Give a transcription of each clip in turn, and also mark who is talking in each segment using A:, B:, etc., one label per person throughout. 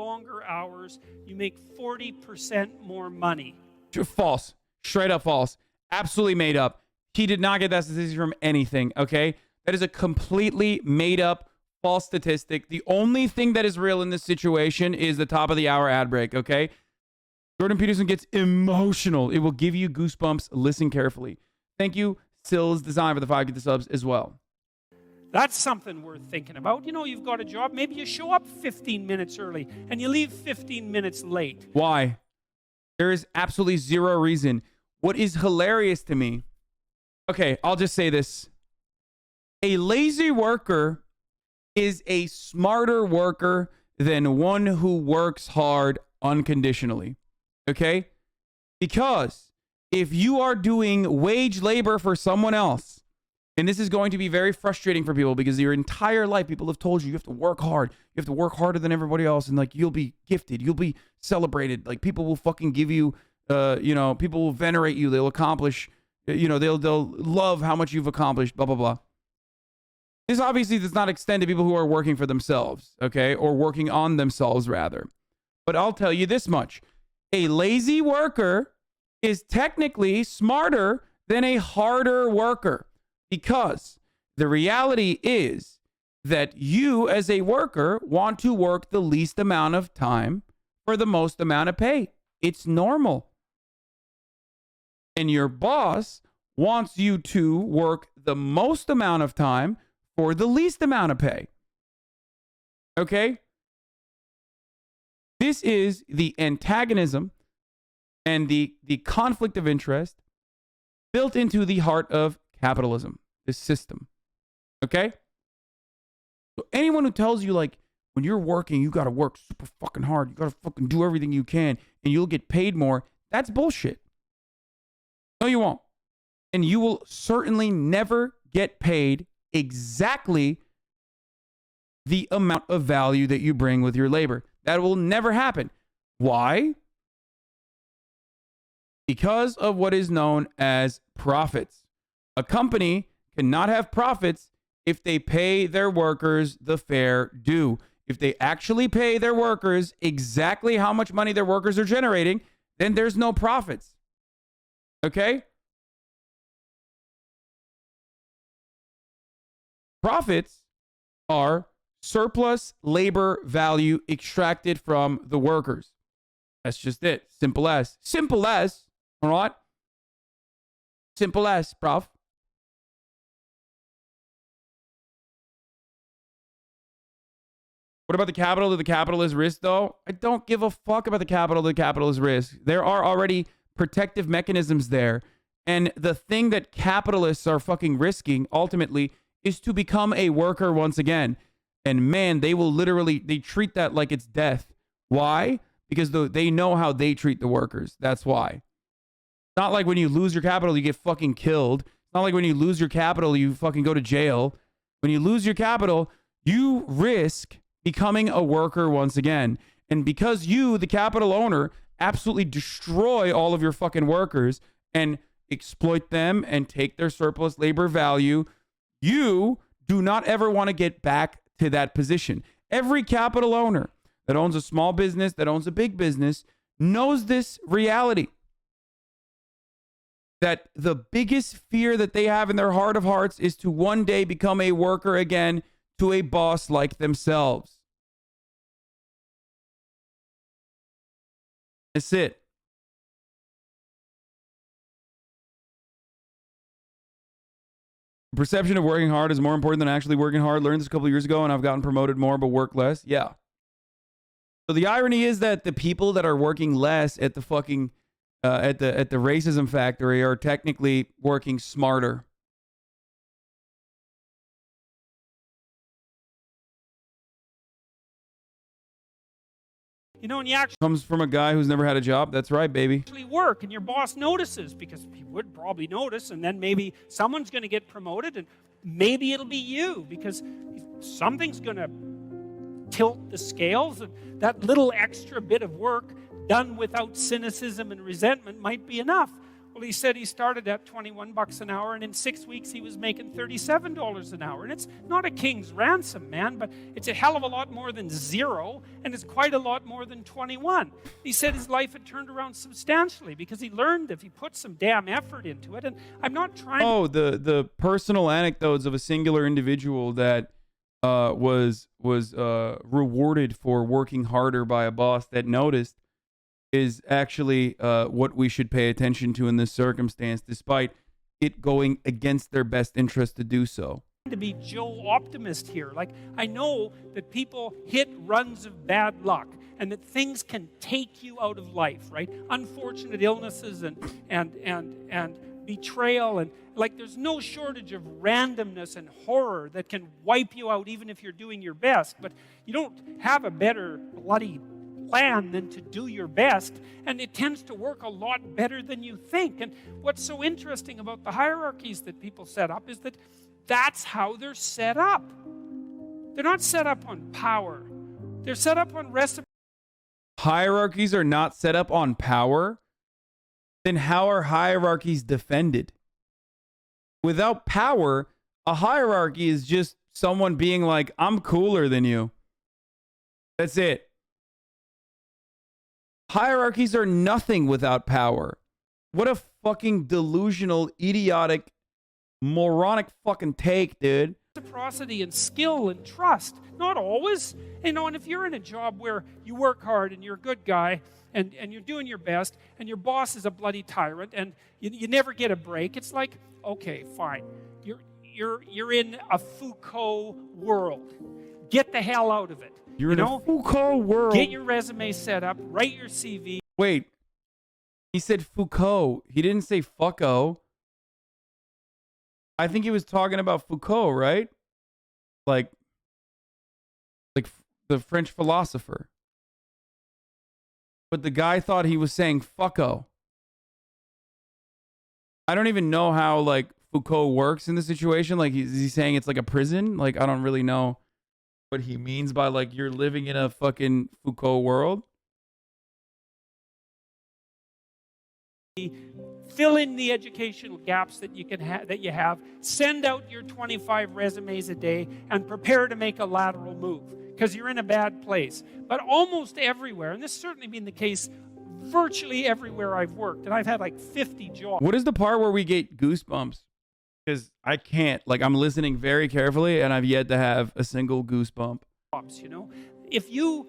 A: longer hours, you make 40% more money.
B: False. Straight up false. Absolutely made up. He did not get that statistic from anything, okay? That is a completely made up false statistic. The only thing that is real in this situation is the top of the hour ad break, okay? Jordan Peterson gets emotional. It will give you goosebumps. Listen carefully. Thank you, Sills Design, for the 5 Get the Subs as well.
A: That's something worth thinking about. You know, you've got a job. Maybe you show up 15 minutes early and you leave 15 minutes late.
B: Why? There is absolutely zero reason. What is hilarious to me, okay, I'll just say this. A lazy worker is a smarter worker than one who works hard unconditionally. Okay? Because if you are doing wage labor for someone else, and this is going to be very frustrating for people because your entire life people have told you have to work hard. You have to work harder than everybody else, and like you'll be gifted, you'll be celebrated. Like people will fucking give you people will venerate you, they'll accomplish, they'll love how much you've accomplished, blah blah blah. This obviously does not extend to people who are working for themselves, okay? Or working on themselves, rather. But I'll tell you this much. A lazy worker is technically smarter than a harder worker, because the reality is that you as a worker want to work the least amount of time for the most amount of pay. It's normal. And your boss wants you to work the most amount of time for the least amount of pay. Okay? This is the antagonism and the conflict of interest built into the heart of capitalism, this system. Okay? So anyone who tells you, like, when you're working, you got to work super fucking hard, you got to fucking do everything you can, and you'll get paid more, that's bullshit. No, you won't. And you will certainly never get paid exactly the amount of value that you bring with your labor. That will never happen. Why? Because of what is known as profits. A company cannot have profits if they pay their workers the fair due. If they actually pay their workers exactly how much money their workers are generating, then there's no profits. Okay? Profits are surplus labor value extracted from the workers. That's just it. Simple as. Simple as. All right? Simple as, prof. What about the capital that the capital is risk, though? I don't give a fuck about the capital that the capital is risk. There are already protective mechanisms there. And the thing that capitalists are fucking risking, ultimately, is to become a worker once again. And man, they treat that like it's death. Why? Because they know how they treat the workers. That's why. It's not like when you lose your capital, you get fucking killed. It's not like when you lose your capital, you fucking go to jail. When you lose your capital, you risk becoming a worker once again. And because you, the capital owner, absolutely destroy all of your fucking workers and exploit them and take their surplus labor value, you do not ever want to get back to that position. Every capital owner that owns a small business, that owns a big business, knows this reality. That the biggest fear that they have in their heart of hearts is to one day become a worker again to a boss like themselves. That's it. The perception of working hard is more important than actually working hard. Learned this a couple of years ago, and I've gotten promoted more, but work less. Yeah. So the irony is that the people that are working less at the fucking at the racism factory are technically working smarter.
A: You know, and you actually
B: Comes from a guy who's never had a job. That's right, baby.
A: work, and your boss notices, because he would probably notice, and then maybe someone's going to get promoted, and maybe it'll be you, because something's going to tilt the scales, and that little extra bit of work done without cynicism and resentment might be enough. Well, he said he started at 21 bucks an hour, and in 6 weeks he was making $37 an hour. And it's not a king's ransom, man, but it's a hell of a lot more than zero, and it's quite a lot more than 21. He said his life had turned around substantially because he learned if he put some damn effort into it. And I'm not trying.
B: Oh, the personal anecdotes of a singular individual that was rewarded for working harder by a boss that noticed is actually what we should pay attention to in this circumstance, despite it going against their best interest to do so.
A: To be Joe Optimist here. Like, I know that people hit runs of bad luck and that things can take you out of life, right? Unfortunate illnesses and betrayal, and like there's no shortage of randomness and horror that can wipe you out even if you're doing your best. But you don't have a better bloody plan than to do your best, and it tends to work a lot better than you think. And what's so interesting about the hierarchies that people set up is that that's how they're set up. They're not set up on power. They're set up on reciprocity.
B: Hierarchies are not set up on power? Then how are hierarchies defended? Without power, a hierarchy is just someone being like, I'm cooler than you. That's it. Hierarchies are nothing without power. What a fucking delusional, idiotic, moronic fucking take, dude.
A: Reciprocity and skill and trust. Not always. And if you're in a job where you work hard and you're a good guy and you're doing your best and your boss is a bloody tyrant and you never get a break, it's like, okay, fine. You're in a Foucault world. Get the hell out of it.
B: You're in a Foucault world.
A: Get your resume set up. Write your CV.
B: Wait. He said Foucault. He didn't say fucko. I think he was talking about Foucault, right? Like the French philosopher. But the guy thought he was saying fucko. I don't even know how like Foucault works in the situation. Like, is he saying it's like a prison? Like, I don't really know what he means by like you're living in a fucking Foucault world.
A: Fill in the educational gaps that you can that you have. Send out your 25 resumes a day and prepare to make a lateral move because you're in a bad place. But almost everywhere, and this has certainly been the case virtually everywhere I've worked, and I've had like 50 jobs.
B: What is the part where we get goosebumps? Because I can't. Like, I'm listening very carefully, and I've yet to have a single goosebump.
A: If you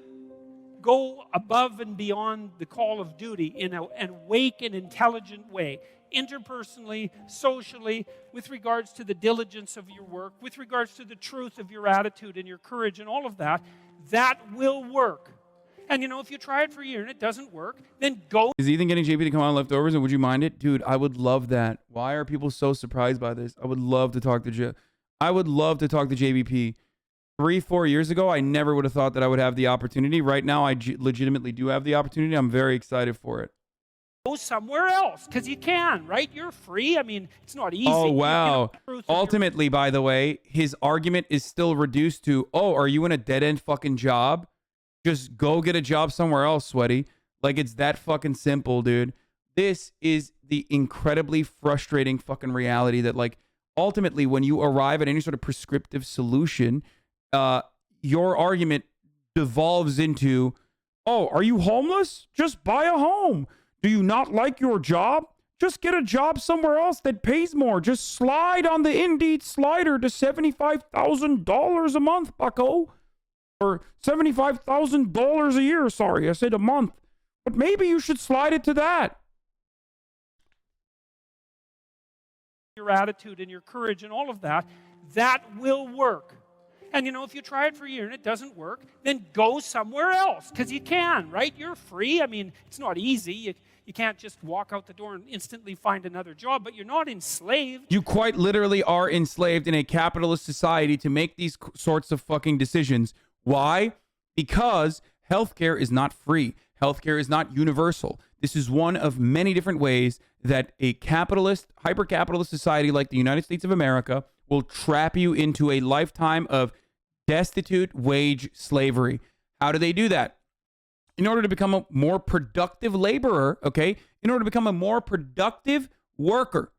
A: go above and beyond the call of duty in an awake and intelligent way, interpersonally, socially, with regards to the diligence of your work, with regards to the truth of your attitude and your courage and all of that, that will work. And if you try it for a year and it doesn't work, then go. Is
B: Ethan getting JP to come on Leftovers, and would you mind it? Dude, I would love that. Why are people so surprised by this? I would love to talk to JBP. 3-4 years ago, I never would have thought that I would have the opportunity. Right now, I legitimately do have the opportunity. I'm very excited for it.
A: Go somewhere else, because you can, right? You're free. I mean, it's not easy.
B: Oh, wow. Ultimately, by the way, his argument is still reduced to, oh, are you in a dead-end fucking job? Just go get a job somewhere else, sweaty. Like, it's that fucking simple, dude. This is the incredibly frustrating fucking reality that, like, ultimately, when you arrive at any sort of prescriptive solution, your argument devolves into, oh, are you homeless? Just buy a home. Do you not like your job? Just get a job somewhere else that pays more. Just slide on the Indeed slider to $75,000 a month, bucko. Or $75,000 a year. Sorry, I said a month. But maybe you should slide it to that.
A: Your attitude and your courage and all of that, that will work. And if you try it for a year and it doesn't work, then go somewhere else, because you can, right? You're free. I mean, it's not easy. You can't just walk out the door and instantly find another job, but you're not enslaved.
B: You quite literally are enslaved in a capitalist society to make these sorts of fucking decisions. Why? Because healthcare is not free. Healthcare is not universal. This is one of many different ways that a capitalist, hyper-capitalist society like the United States of America will trap you into a lifetime of destitute wage slavery. How do they do that? in order to become a more productive laborer, okay, in order to become a more productive worker,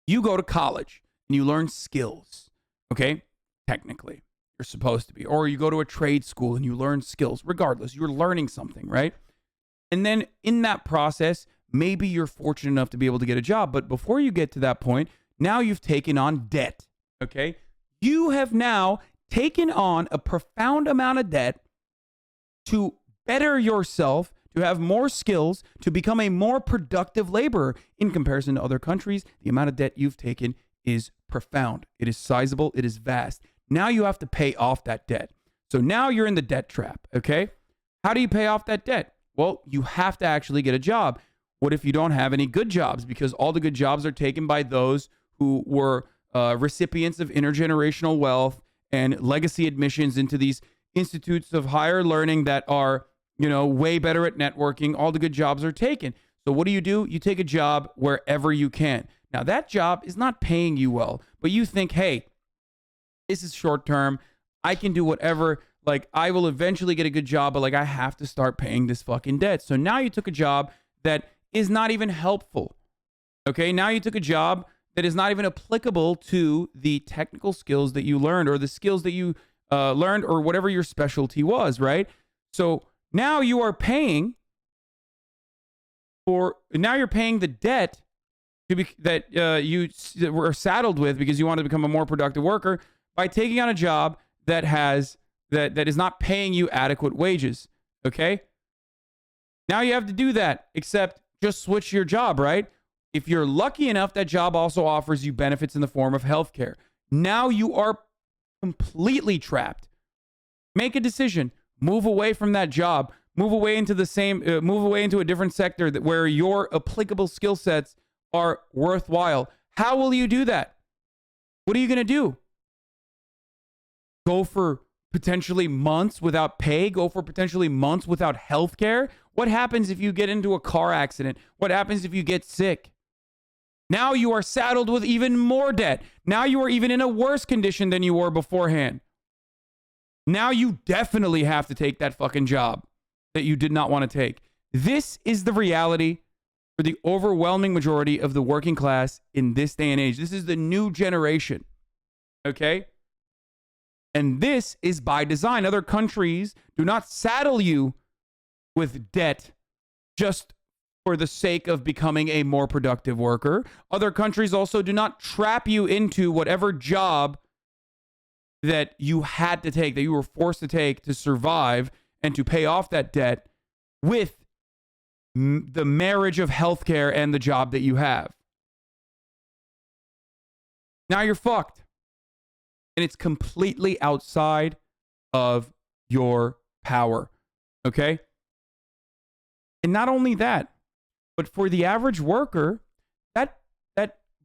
B: you go to college and you learn skills, okay? Technically, you're supposed to be. Or you go to a trade school and you learn skills. Regardless, you're learning something, right? And then in that process, maybe you're fortunate enough to be able to get a job. But before you get to that point, now you've taken on debt, okay? You have now taken on a profound amount of debt to better yourself, to have more skills, to become a more productive laborer. In comparison to other countries, the amount of debt you've taken is profound. It is sizable. It is vast. Now you have to pay off that debt. So now you're in the debt trap, okay? How do you pay off that debt? Well, you have to actually get a job. What if you don't have any good jobs? Because all the good jobs are taken by those who were recipients of intergenerational wealth and legacy admissions into these institutes of higher learning that are, way better at networking. All the good jobs are taken. So what do? You take a job wherever you can. Now, that job is not paying you well, but you think, hey, this is short term. I can do whatever. Like, I will eventually get a good job, but I have to start paying this fucking debt. So now you took a job that is not even helpful. Okay, now you took a job that is not even applicable to the technical skills that you learned or the skills that you learned or whatever your specialty was, right? So now you are paying the debt that you were saddled with because you wanted to become a more productive worker by taking on a job that is not paying you adequate wages, okay? Now you have to do that, except just switch your job, right? If you're lucky enough, that job also offers you benefits in the form of healthcare. Now you are completely trapped. Make a decision. Move away from that job. Move away into a different sector where your applicable skill sets are worthwhile. How will you do that? What are you going to do? Go for potentially months without pay? Go for potentially months without health care? What happens if you get into a car accident? What happens if you get sick? Now you are saddled with even more debt. Now you are even in a worse condition than you were beforehand. Now you definitely have to take that fucking job that you did not want to take. This is the reality for the overwhelming majority of the working class in this day and age. This is the new generation. Okay? And this is by design. Other countries do not saddle you with debt just for the sake of becoming a more productive worker. Other countries also do not trap you into whatever job that you had to take, that you were forced to take to survive and to pay off that debt with the marriage of healthcare and the job that you have. Now you're fucked. And it's completely outside of your power. Okay? And not only that, but for the average worker, that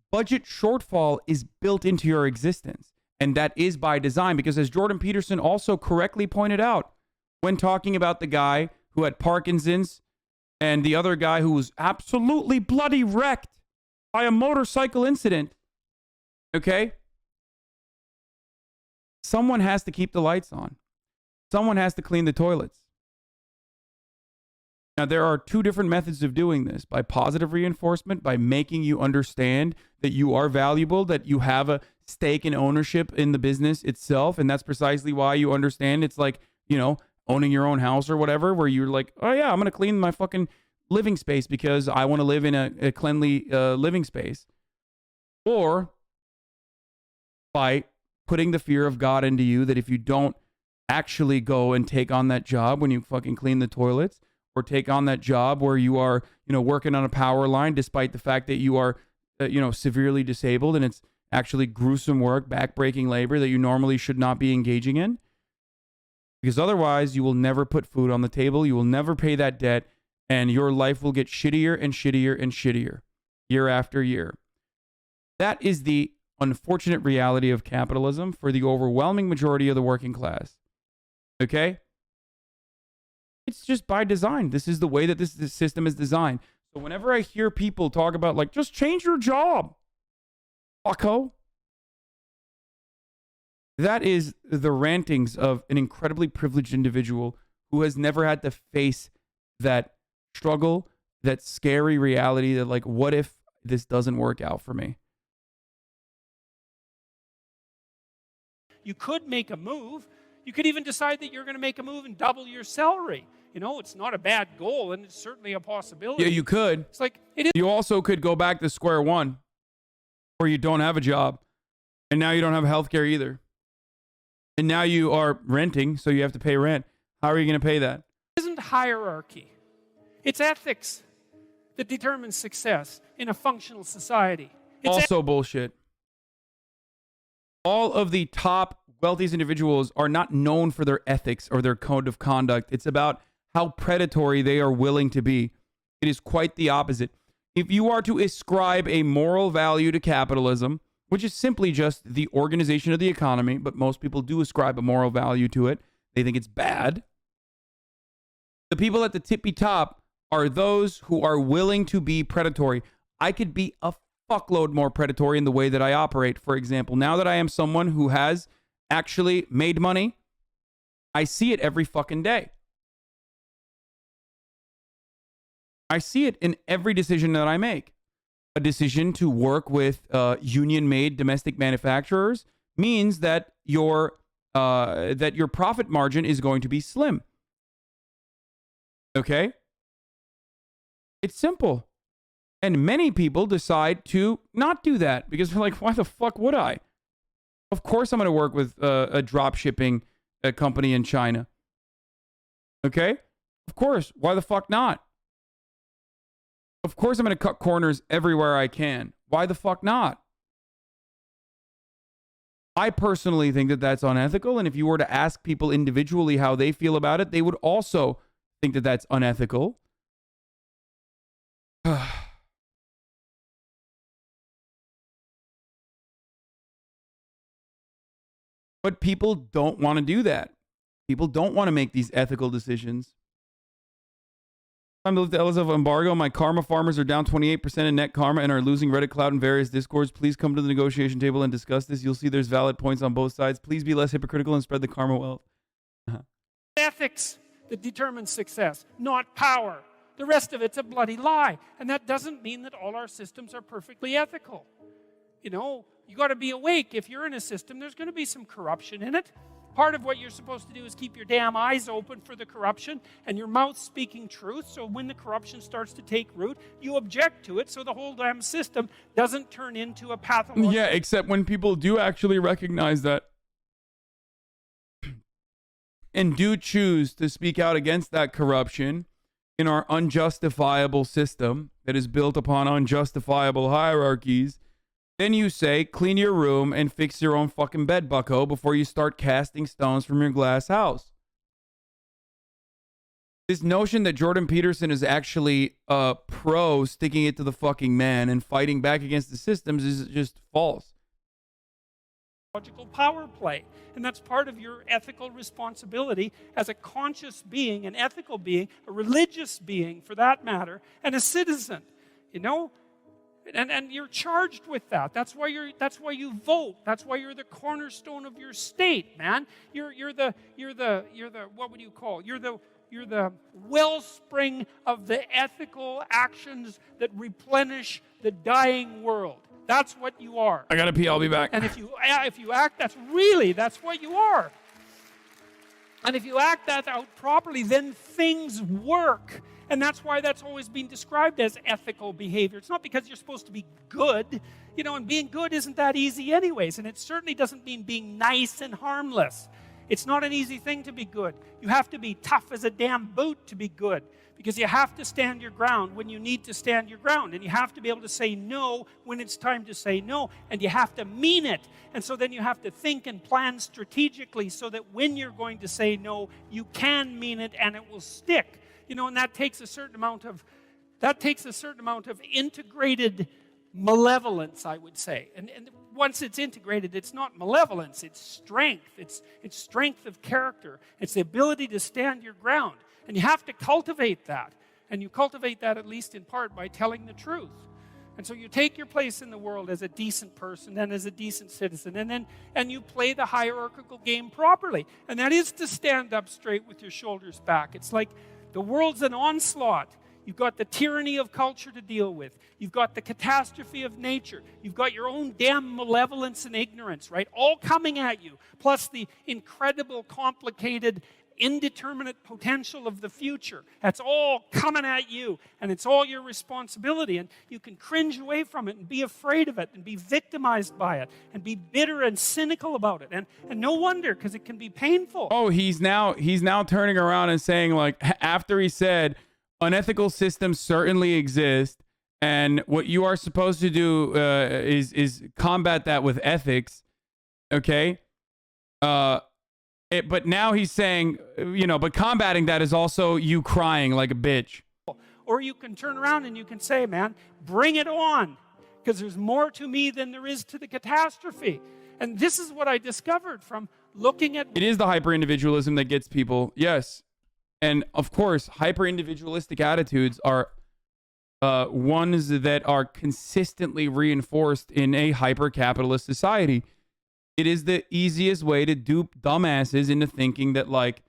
B: budget shortfall is built into your existence. And that is by design, because as Jordan Peterson also correctly pointed out when talking about the guy who had Parkinson's and the other guy who was absolutely bloody wrecked by a motorcycle incident, okay? Someone has to keep the lights on. Someone has to clean the toilets. Now, there are two different methods of doing this: by positive reinforcement, by making you understand that you are valuable, that you have a stake in ownership in the business itself. And that's precisely why you understand it's like, owning your own house or whatever, where you're like, oh yeah, I'm going to clean my fucking living space because I want to live in a cleanly living space. Or by putting the fear of God into you, that if you don't actually go and take on that job when you fucking clean the toilets, or take on that job where you are, working on a power line, despite the fact that you are, severely disabled and it's actually gruesome work, backbreaking labor that you normally should not be engaging in. Because otherwise, you will never put food on the table. You will never pay that debt, and your life will get shittier and shittier and shittier year after year. That is the unfortunate reality of capitalism for the overwhelming majority of the working class. Okay? It's just by design. This is the way that this system is designed. So whenever I hear people talk about just change your job, fucko, that is the rantings of an incredibly privileged individual who has never had to face that struggle, that scary reality that, like, what if this doesn't work out for me?
A: You could make a move. You could even decide that you're going to make a move and double your salary. You know, it's not a bad goal, and it's certainly a possibility.
B: Yeah, you could.
A: It's like, it is.
B: You also could go back to square one, where you don't have a job, and now you don't have healthcare either. And now you are renting, so you have to pay rent. How are you going to pay that?
A: It isn't hierarchy. It's ethics that determines success in a functional society. It's
B: also bullshit. All of the top wealthiest individuals are not known for their ethics or their code of conduct. It's about how predatory they are willing to be. It is quite the opposite. If you are to ascribe a moral value to capitalism, which is simply just the organization of the economy, but most people do ascribe a moral value to it. They think it's bad. The people at the tippy top are those who are willing to be predatory. I could be a fuckload more predatory in the way that I operate. For example, now that I am someone who has actually made money, I see it every fucking day. I see it in every decision that I make. A decision to work with union-made domestic manufacturers means that your profit margin is going to be slim. Okay? It's simple. And many people decide to not do that because they're like, why the fuck would I? Of course I'm going to work with a drop shipping company in China. Okay? Of course. Why the fuck not? Of course I'm going to cut corners everywhere I can. Why the fuck not? I personally think that that's unethical. And if you were to ask people individually how they feel about it, they would also think that that's unethical. But people don't want to do that. People don't want to make these ethical decisions. Time to lift the L's of embargo. My karma farmers are down 28% in net karma and are losing Reddit Cloud and various discords. Please come to the negotiation table and discuss this. You'll see there's valid points on both sides. Please be less hypocritical and spread the karma wealth.
A: Ethics that determines success, not power. The rest of it's a bloody lie. And that doesn't mean that all our systems are perfectly ethical. You know, you got to be awake. If you're in a system, there's going to be some corruption in it. Part of what you're supposed to do is keep your damn eyes open for the corruption and your mouth speaking truth. So when the corruption starts to take root, you object to it so the whole damn system doesn't turn into a pathological...
B: Yeah, except when people do actually recognize that and do choose to speak out against that corruption in our unjustifiable system that is built upon unjustifiable hierarchies, then you say, clean your room and fix your own fucking bed, bucko, before you start casting stones from your glass house. This notion that Jordan Peterson is actually pro sticking it to the fucking man and fighting back against the systems is just false.
A: Logical power play. And that's part of your ethical responsibility as a conscious being, an ethical being, a religious being for that matter, and a citizen. You know? And you're charged with that. That's why you vote. That's why you're the cornerstone of your state, man. You're the what would you call? You're the wellspring of the ethical actions that replenish the dying world. That's what you are.
B: I gotta pee. I'll be back.
A: And if you act, that's what you are. And if you act that out properly, then things work. And that's why that's always been described as ethical behavior. It's not because you're supposed to be good, you know, and being good isn't that easy anyways. And it certainly doesn't mean being nice and harmless. It's not an easy thing to be good. You have to be tough as a damn boot to be good, because you have to stand your ground when you need to stand your ground. And you have to be able to say no when it's time to say no. And you have to mean it. And so then you have to think and plan strategically so that when you're going to say no, you can mean it and it will stick. You know, and that takes a certain amount of integrated malevolence, I would say. And once it's integrated, it's not malevolence, it's strength. It's strength of character. It's the ability to stand your ground. And you have to cultivate that. And you cultivate that at least in part by telling the truth. And so you take your place in the world as a decent person and as a decent citizen, and you play the hierarchical game properly. And that is to stand up straight with your shoulders back. It's like the world's an onslaught. You've got the tyranny of culture to deal with. You've got the catastrophe of nature. You've got your own damn malevolence and ignorance, right? All coming at you. Plus the incredible, complicated, indeterminate potential of the future. That's all coming at you, and it's all your responsibility, and you can cringe away from it and be afraid of it and be victimized by it and be bitter and cynical about it, and no wonder, because it can be painful.
B: Oh, he's now turning around and saying, like, after he said unethical systems certainly exist and what you are supposed to do is combat that with ethics, okay? But now he's saying, but combating that is also you crying like a bitch.
A: Or you can turn around and you can say, man, bring it on, because there's more to me than there is to the catastrophe. And this is what I discovered from looking at...
B: It is the hyper-individualism that gets people, yes. And of course, hyper-individualistic attitudes are ones that are consistently reinforced in a hyper-capitalist society. It is the easiest way to dupe dumbasses into thinking that, like,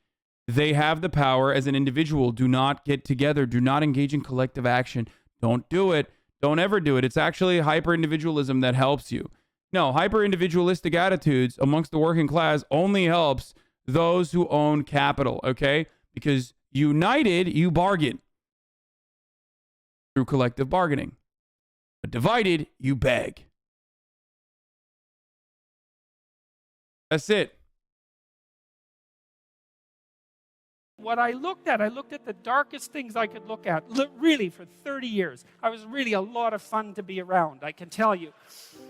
B: they have the power as an individual. Do not get together. Do not engage in collective action. Don't do it. Don't ever do it. It's actually hyper-individualism that helps you. No, hyper-individualistic attitudes amongst the working class only helps those who own capital, okay? Because united, you bargain through collective bargaining. But divided, you beg. That's it.
A: What I looked at the darkest things I could look at, really, for 30 years. I was really a lot of fun to be around, I can tell you.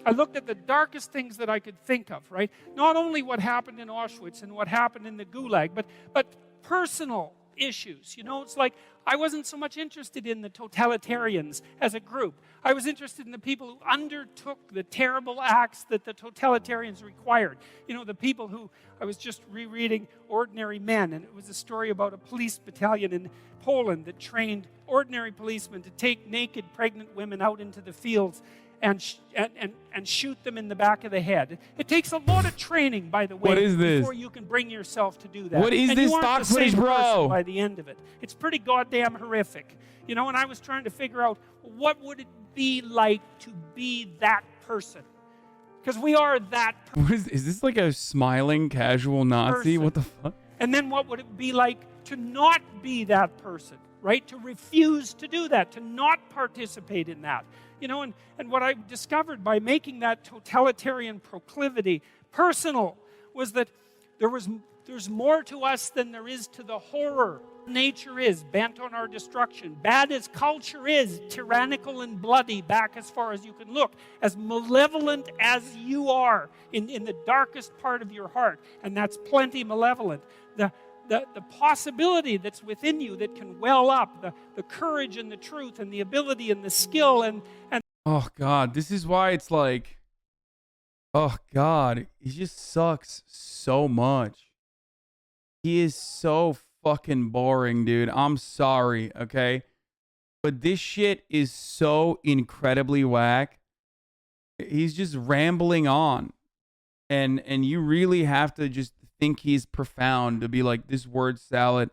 A: I looked at the darkest things that I could think of, right? Not only what happened in Auschwitz and what happened in the Gulag, but personal issues. It's like I wasn't so much interested in the totalitarians as a group. I was interested in the people who undertook the terrible acts that the totalitarians required. The people who, I was just rereading Ordinary Men, and it was a story about a police battalion in Poland that trained ordinary policemen to take naked pregnant women out into the fields and shoot them in the back of the head. It takes a lot of training, by the way,
B: what is this?
A: Before you can bring yourself to do that.
B: What is this stock footage, bro?
A: By the end of it, it's pretty goddamn horrific. And I was trying to figure out what would it be like to be that person, because we are that person.
B: Is this like a smiling casual Nazi? What the fuck?
A: And then what would it be like to not be that person, right? To refuse to do that, to not participate in that. And what I discovered by making that totalitarian proclivity personal was that there's more to us than there is to the horror. Nature is bent on our destruction. Bad as culture is, tyrannical and bloody back as far as you can look, as malevolent as you are in the darkest part of your heart, and that's plenty malevolent. The possibility that's within you that can well up, the courage and the truth and the ability and the skill and
B: oh God, this is why it's like, oh God, he just sucks so much. He is so fucking boring, dude. I'm sorry, okay? But this shit is so incredibly whack. He's just rambling on. And you really have to just think he's profound to be like, this word salad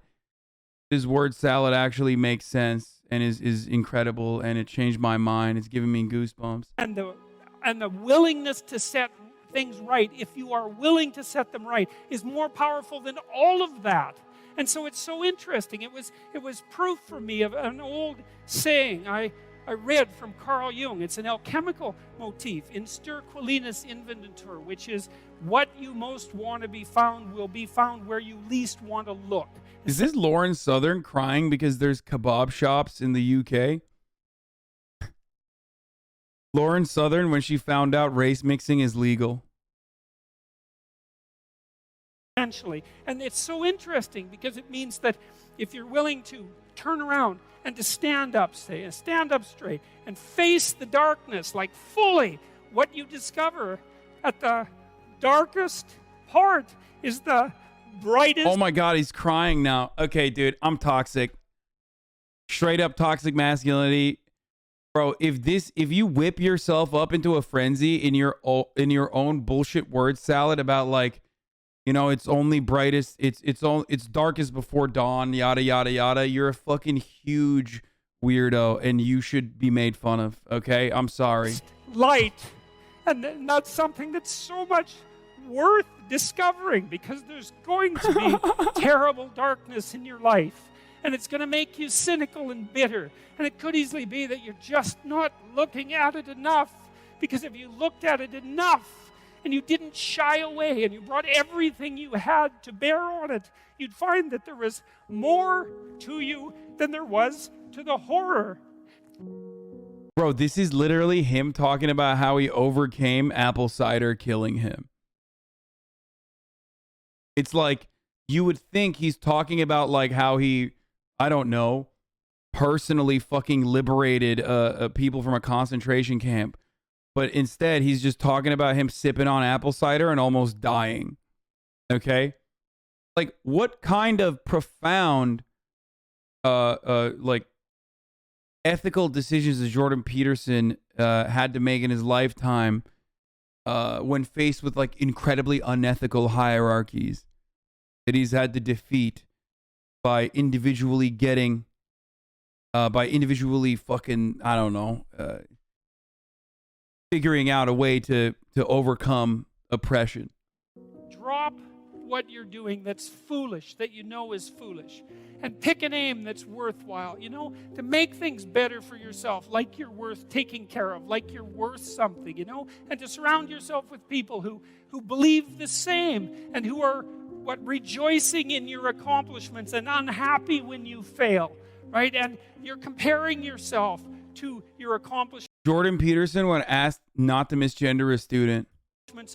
B: actually makes sense and is incredible, and it changed my mind. It's giving me goosebumps.
A: And the willingness to set things right, if you are willing to set them right, is more powerful than all of that. And so it's so interesting. It was proof for me of an old saying I read from Carl Jung. It's an alchemical motif, in stir qualinus inventur, which is what you most want to be found will be found where you least want to look.
B: Is this Lauren Southern crying because there's kebab shops in the UK? Lauren Southern, when she found out race mixing is legal.
A: Essentially. And it's so interesting because it means that if you're willing to turn around and to stand up straight and face the darkness like fully, what you discover at the darkest part is the brightest.
B: Oh my God, he's crying now. Okay, dude, I'm toxic. Straight up toxic masculinity. Bro, if you whip yourself up into a frenzy in your own bullshit word salad about like, you know, it's only brightest, it's darkest before dawn, yada yada yada, you're a fucking huge weirdo and you should be made fun of, okay? I'm sorry.
A: Light. And that's something that's so much worth discovering, because there's going to be terrible darkness in your life. And it's going to make you cynical and bitter. And it could easily be that you're just not looking at it enough. Because if you looked at it enough and you didn't shy away and you brought everything you had to bear on it, you'd find that there was more to you than there was to the horror.
B: Bro, this is literally him talking about how he overcame apple cider killing him. It's like, you would think he's talking about like how he, I don't know, personally fucking liberated people from a concentration camp. But instead, he's just talking about him sipping on apple cider and almost dying. Okay? Like, what kind of profound, like, ethical decisions that Jordan Peterson had to make in his lifetime when faced with like incredibly unethical hierarchies that he's had to defeat by individually getting, by individually fucking, I don't know, figuring out a way to overcome oppression.
A: Drop what you're doing that's foolish, that you know is foolish, and pick an aim that's worthwhile, you know, to make things better for yourself, like you're worth taking care of, like you're worth something, you know, and to surround yourself with people who believe the same and who are rejoicing in your accomplishments and unhappy when you fail, right? And you're comparing yourself to your accomplishments
B: Jordan Peterson, when asked not to misgender a student,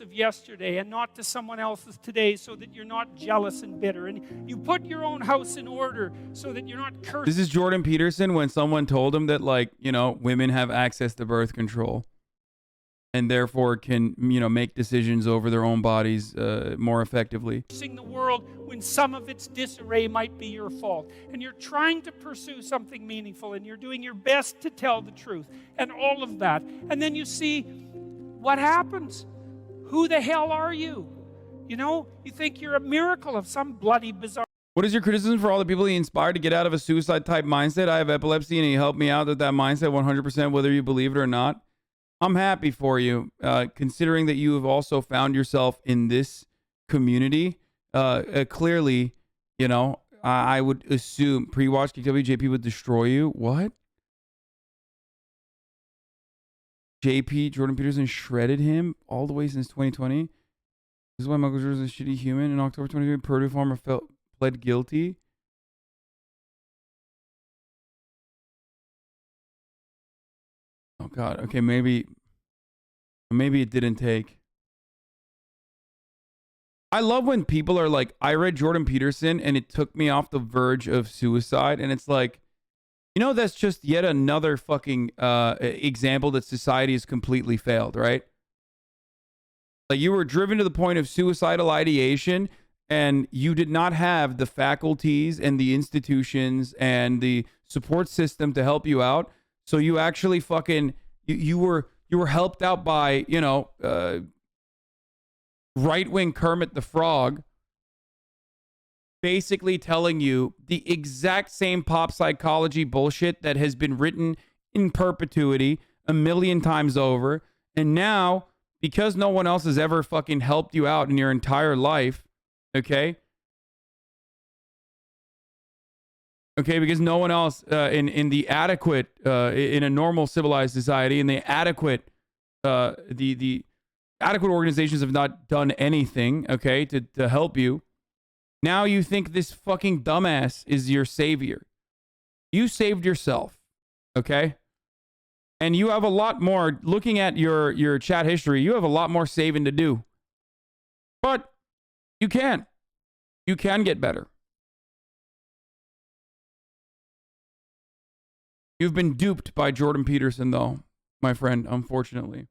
A: of yesterday and not to someone else's today, so that you're not jealous and bitter, and you put your own house in order so that you're not cursed.
B: This is Jordan Peterson when someone told him that, like, you know, women have access to birth control and therefore can, you know, make decisions over their own bodies more effectively.
A: The world when some of its disarray might be your fault, and you're trying to pursue something meaningful, and you're doing your best to tell the truth and all of that, and then you see what happens. Who the hell are you? You know, you think you're a miracle of some bloody bizarre.
B: What is your criticism for all the people he inspired to get out of a suicide type mindset? I have epilepsy and he helped me out with that mindset 100%, whether you believe it or not. I'm happy for you, considering that you have also found yourself in this community. Clearly, you know, I would assume pre-watch KWJP would destroy you. What? JP, Jordan Peterson shredded him all the way since 2020. This is why Michael Jordan is a shitty human. In October 2020, Purdue farmer pled guilty. Oh God. Okay, maybe it didn't take. I love when people are like, I read Jordan Peterson and it took me off the verge of suicide, and it's like, you know, that's just yet another fucking example that society has completely failed, right? Like, you were driven to the point of suicidal ideation and you did not have the faculties and the institutions and the support system to help you out. So you actually fucking, you were helped out by, you know, right-wing Kermit the Frog, basically telling you the exact same pop psychology bullshit that has been written in perpetuity a million times over. And now, because no one else has ever fucking helped you out in your entire life, okay? Okay, because no one else in the adequate, in a normal civilized society, in the adequate, the adequate organizations have not done anything, okay, to help you. Now you think this fucking dumbass is your savior. You saved yourself, okay? And you have a lot more, looking at your chat history, you have a lot more saving to do. But you can. You can get better. You've been duped by Jordan Peterson, though, my friend, unfortunately.